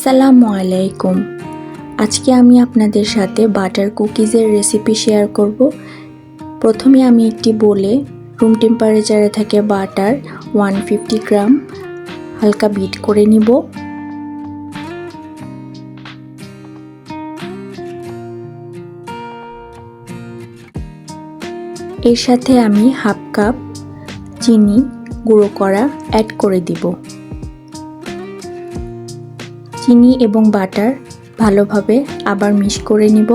আসসালামু আলাইকুম। আজকে আমি আপনাদের সাথে বাটার কুকিজের রেসিপি শেয়ার করব। প্রথমে আমি একটি বোলে রুম টেম্পারেচারে থাকে বাটার 150 গ্রাম হালকা বিট করে নিব। এর সাথে আমি হাফ কাপ চিনি গুঁড়ো করা অ্যাড করে দিব। চিনি এবং বাটার ভালোভাবে আবার মিক্স করে নিব।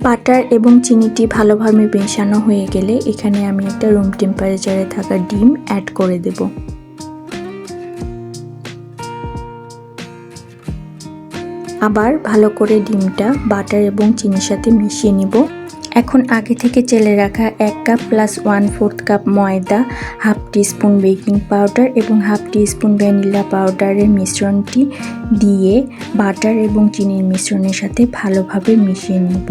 বাটার এবং চিনিটি ভালোভাবে মেশানো হয়ে গেলে এখানে আমি একটা রুম টেম্পারেচারে থাকা ডিম অ্যাড করে দেব। আবার ভালো করে ডিমটা বাটার এবং চিনির সাথে মিশিয়ে নিব। এখন আগে থেকে চেলে রাখা 1 কাপ প্লাস 1/4 কাপ ময়দা, হাফ টিস্পুন বেকিং পাউডার এবং হাফ টিস্পুন ভ্যানিলা পাউডারের মিশ্রণটি দিয়ে বাটার এবং চিনির মিশ্রণের সাথে ভালোভাবে মিশিয়ে নিব।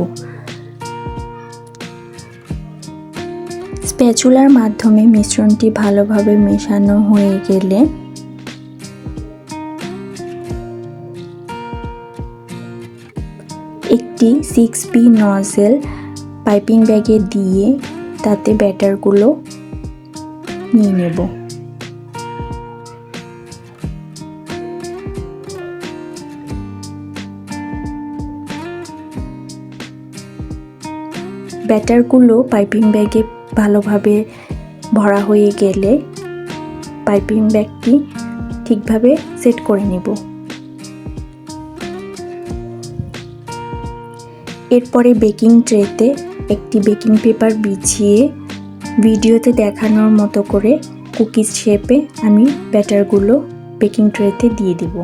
স্প্যাচুলার মাধ্যমে মিশ্রণটি ভালোভাবে মেশানো হয়ে গেলে একটি 6P নজেল পাইপিং ব্যাগে দিয়ে তাতে ব্যাটারগুলো নিয়ে নেব। ব্যাটারগুলো পাইপিং ব্যাগে ভালোভাবে ভরা হয়ে গেলে পাইপিং ব্যাগটি ঠিকভাবে সেট করে নেব। এরপরে বেকিং ট্রেতে একটি বেকিং পেপার বিছিয়ে ভিডিওতে দেখানোর মতো করে কুকিজ শেপে আমি ব্যাটারগুলো বেকিং ট্রেতে দিয়ে দেব।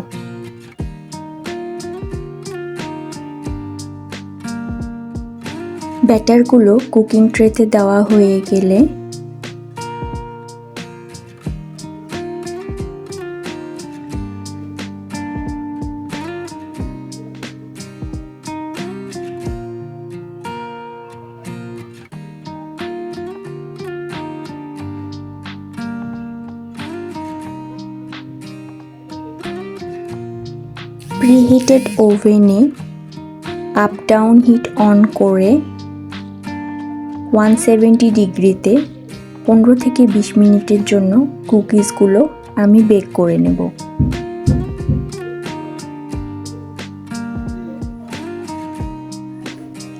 ব্যাটারগুলো কুকিং ট্রেতে দেওয়া হয়ে গেলে প্রিহিটেড ওভেনে আপ ডাউন হিট অন করে 170 ডিগ্রিতে 15 থেকে 20 মিনিটের জন্য কুকিজগুলো আমি বেক করে নেব।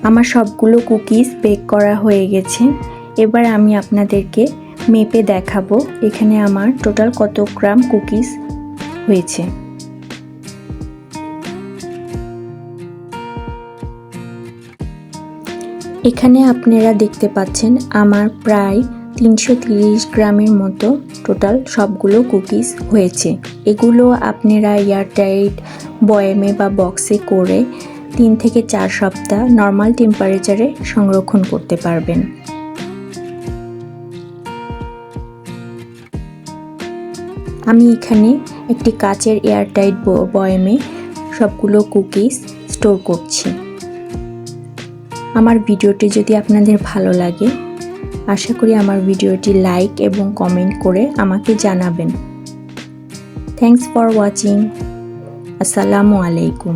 আমার সবগুলো কুকিজ বেক করা হয়ে গেছে। এবার আমি আপনাদেরকে মেপে দেখাবো এখানে আমার টোটাল কত গ্রাম কুকিজ হয়েছে। এখানে আপনারা দেখতে পাচ্ছেন আমার প্রায় 330 গ্রামের মতো টোটাল সবগুলো কুকিজ হয়েছে। এগুলো আপনারা এয়ারটাইট বয়ামে বা বক্সে করে 3 থেকে 4 সপ্তাহ নর্মাল টেম্পারেচারে সংরক্ষণ করতে পারবেন। আমি এখানে একটি কাচের এয়ারটাইট বয়ামে সবগুলো কুকিজ স্টোর করছি। আমার ভিডিওটি যদি আপনাদের ভালো লাগে আশা করি আমার ভিডিওটি লাইক এবং কমেন্ট করে আমাকে জানাবেন। Thanks for watching. আসসালামু আলাইকুম।